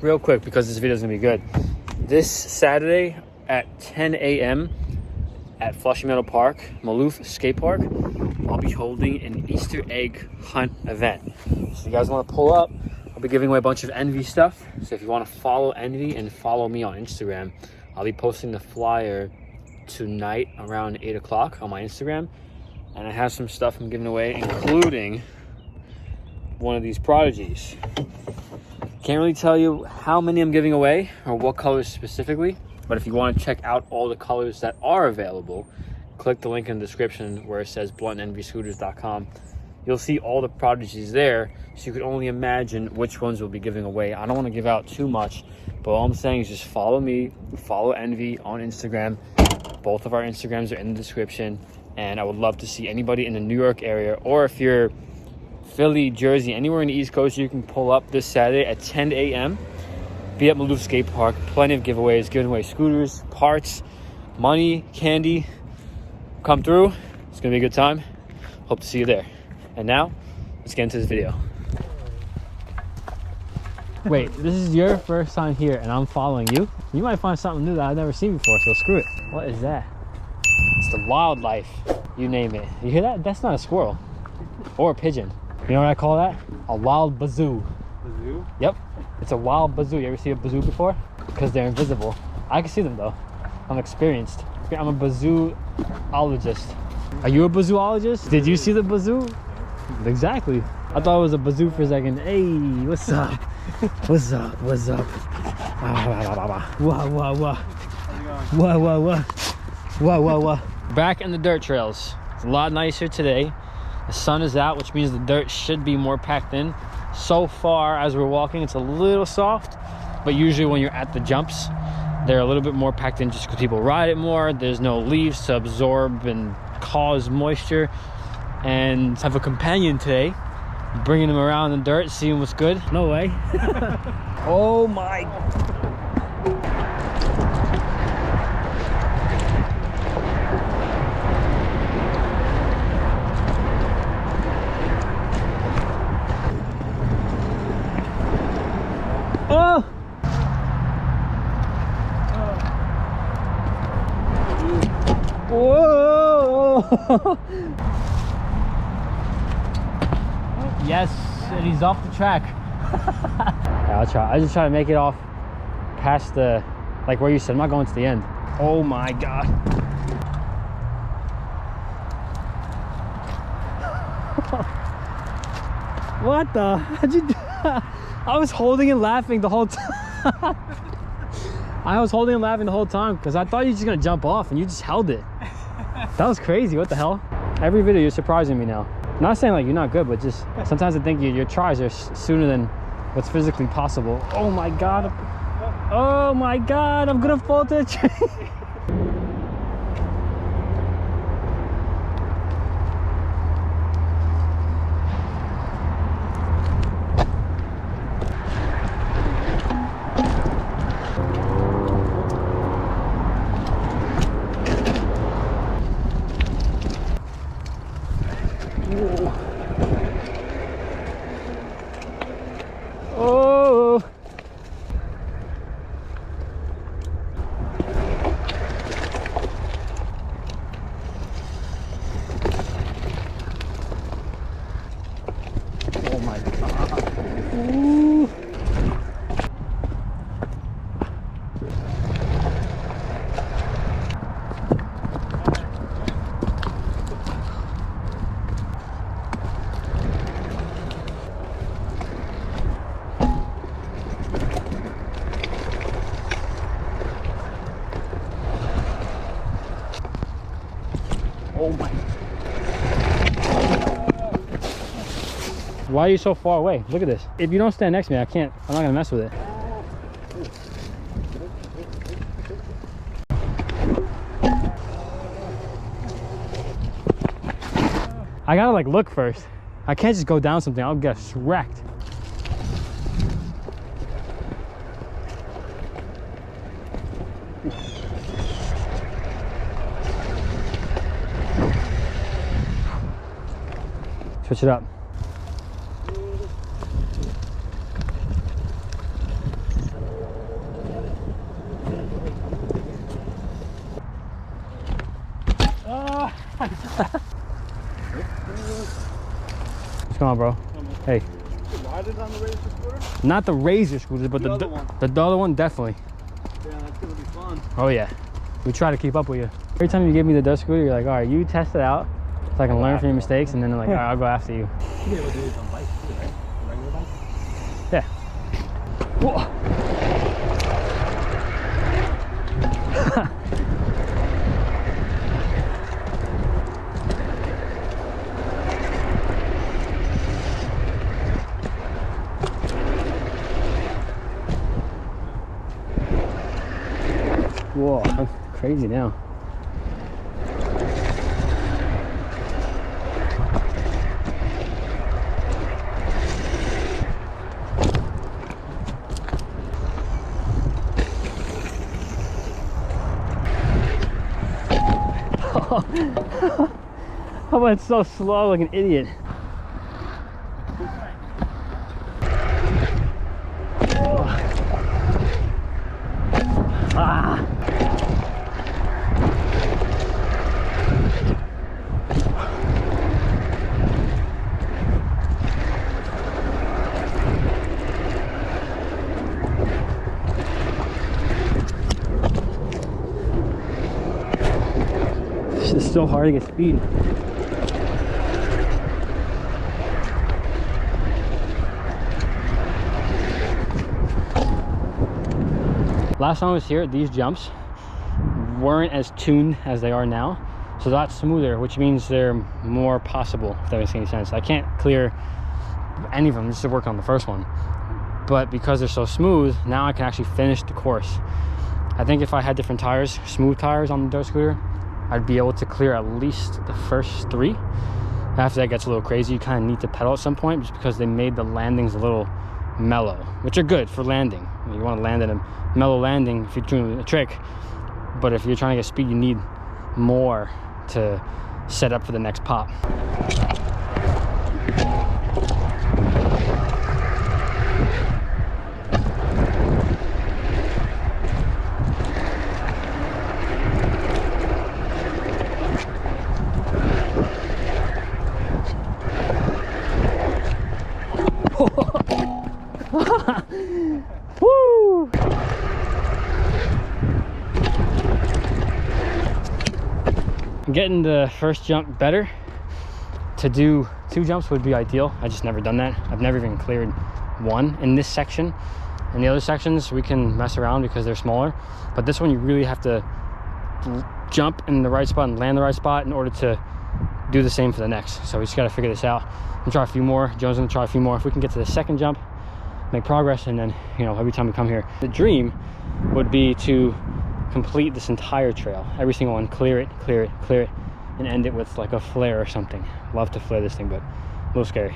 real quick because this video is gonna be good. This Saturday at 10 a.m. at Flushing Meadow Park, Maloof Skate Park, I'll be holding an Easter egg hunt event. So if you guys want to pull up, I'll be giving away a bunch of Envy stuff. So if you want to follow Envy and follow me on Instagram, I'll be posting the flyer tonight around 8 o'clock on my Instagram. And I have some stuff I'm giving away, including one of these Prodigies. Can't really tell you how many I'm giving away or what colors specifically, but if you want to check out all the colors that are available, click the link in the description where it says bluntenvyscooters.com. You'll see all the Prodigies there, so you can only imagine which ones we'll be giving away. I don't want to give out too much, but all I'm saying is just follow me, follow Envy on Instagram. Both of our Instagrams are in the description, and I would love to see anybody in the New York area, or if you're Philly, Jersey, anywhere in the East Coast, you can pull up this Saturday at 10 a.m. Be at Maloof Skate Park. Plenty of giveaways, giving away scooters, parts, money, candy. Come through. It's going to be a good time. Hope to see you there. And now, let's get into this video. Wait, this is your first time here and I'm following you? You might find something new that I've never seen before, so screw it. What is that? It's the wildlife. You name it. You hear that? That's not a squirrel. Or a pigeon. You know what I call that? A wild bazoo. Bazoo? Yep. It's a wild bazoo. You ever see a bazoo before? Because they're invisible. I can see them though. I'm experienced. I'm a bazooologist. Are you a bazooologist? Did you see the bazoo? Exactly. I thought it was a bazoo for a second. Hey, what's up? What's up? What's up? Wah, wah, wah. Wah, wah, wah. Wah, wah, wah. Back in the dirt trails. It's a lot nicer today. The sun is out, which means the dirt should be more packed in. So far, as we're walking, it's a little soft, but usually when you're at the jumps, they're a little bit more packed in just because people ride it more. There's no leaves to absorb and cause moisture. And I have a companion today, bringing him around in the dirt, seeing what's good. No way. Oh my. Oh! Whoa! Yes, and he's off the track. Yeah, I'll try. I just try to make it off past the, like where you said, I'm not going to the end. Oh my God. What the? How'd you do? I was holding and laughing the whole time. I was holding and laughing the whole time because I thought you were just gonna jump off and you just held it. That was crazy. What the hell? Every video you're surprising me now. I'm not saying like you're not good, but just sometimes I think your tries are sooner than what's physically possible. Oh my God. Oh my God. I'm gonna fall to the train. Oh! Oh my God! Ooh. Oh my. Why are you so far away? Look at this. If you don't stand next to me, I'm not gonna mess with it. I gotta like look first. I can't just go down something, I'll get wrecked. Switch it up. What's going on, bro? Hey. Riders on the Razor scooter? Not the Razor scooter, but the other one, definitely. Yeah, that's gonna be fun. Oh yeah. We try to keep up with you. Every time you give me the dust scooter, you're like, all right, you test it out so I can learn from your mistakes, and then they're like, all right, I'll go after you. You be able to do this on bike too, right? A regular bike? Yeah. Whoa. Whoa, that's crazy now. I went so slow like an idiot. Ah. It's so hard to get speed. Last time I was here, these jumps weren't as tuned as they are now, so that's smoother, which means they're more possible, if that makes any sense. I can't clear any of them just to work on the first one, but because they're so smooth, now I can actually finish the course. I think if I had different tires, smooth tires on the dirt scooter, I'd be able to clear at least the first 3. After that gets a little crazy, you kind of need to pedal at some point, just because they made the landings a little mellow, which are good for landing. You want to land in a mellow landing if you're doing a trick, but if you're trying to get speed, you need more to set up for the next pop. Woo! I'm getting the first jump better. To do 2 jumps would be ideal. I just never done that. I've never even cleared 1 in this section. In the other sections, we can mess around because they're smaller. But this one, you really have to jump in the right spot and land the right spot in order to do the same for the next. So we just got to figure this out. I'm gonna try a few more. Jones gonna try a few more. If we can get to the second jump, make progress, and then, you know, every time we come here, the dream would be to complete this entire trail, every single one, clear it, clear it, clear it, and end it with like a flare or something. Love to flare this thing, but a little scary.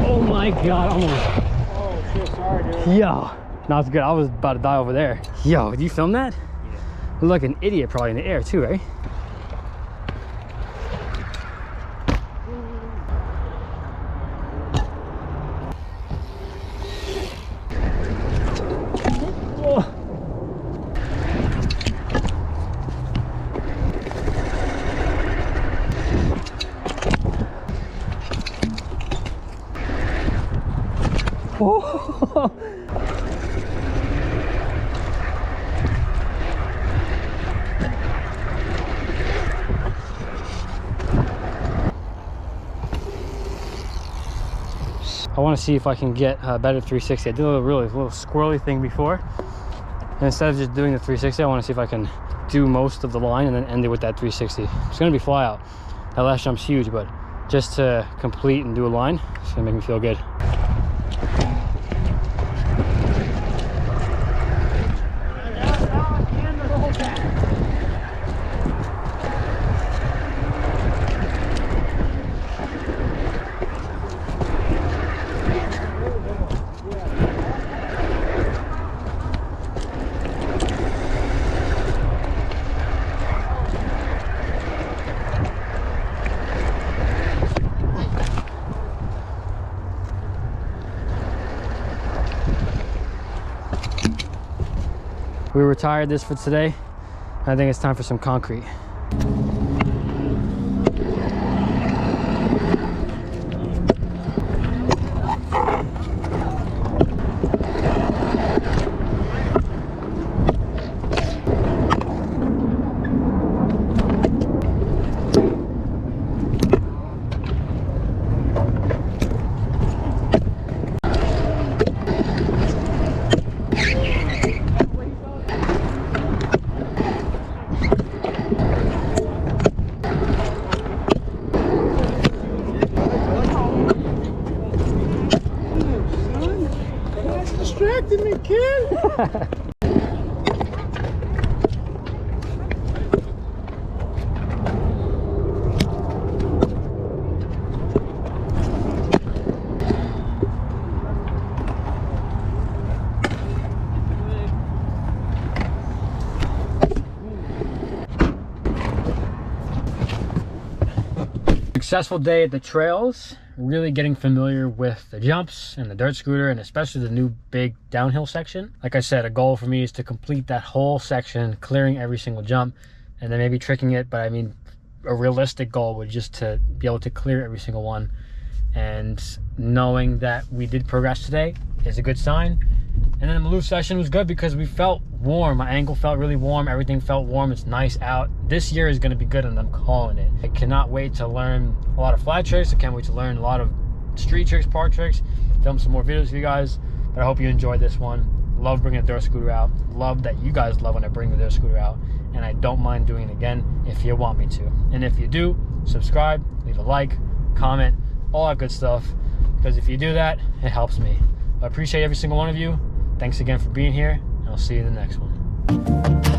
Oh my god, almost. Oh shit, sorry dude. Yo, no, it's good. I was about to die over there. Yo, did you film that? Yeah. Look like an idiot probably in the air too, right? Oh. I want to see if I can get a better 360. I did a little squirrely thing before, and instead of just doing the 360, I want to see if I can do most of the line and then end it with that 360. It's going to be fly out. That last jump's huge, but just to complete and do a line, it's going to make me feel good. We retired this for today. I think it's time for some concrete. kid. Successful day at the trails, really getting familiar with the jumps and the dirt scooter, and especially the new big downhill section. Like I said, a goal for me is to complete that whole section, clearing every single jump, and then maybe tricking it, but I mean, a realistic goal would just to be able to clear every single one. And knowing that we did progress today is a good sign. And then the Maloof session was good because we felt warm. My ankle felt really warm. Everything felt warm. It's nice out. This year is going to be good, and I'm calling it. I cannot wait to learn a lot of flat tricks. I can't wait to learn a lot of street tricks, park tricks, film some more videos for you guys. But I hope you enjoyed this one. Love bringing the dirt scooter out. Love that you guys love when I bring the dirt scooter out. And I don't mind doing it again if you want me to. And if you do, subscribe, leave a like, comment, all that good stuff. Because if you do that, it helps me. I appreciate every single one of you. Thanks again for being here, and I'll see you in the next one.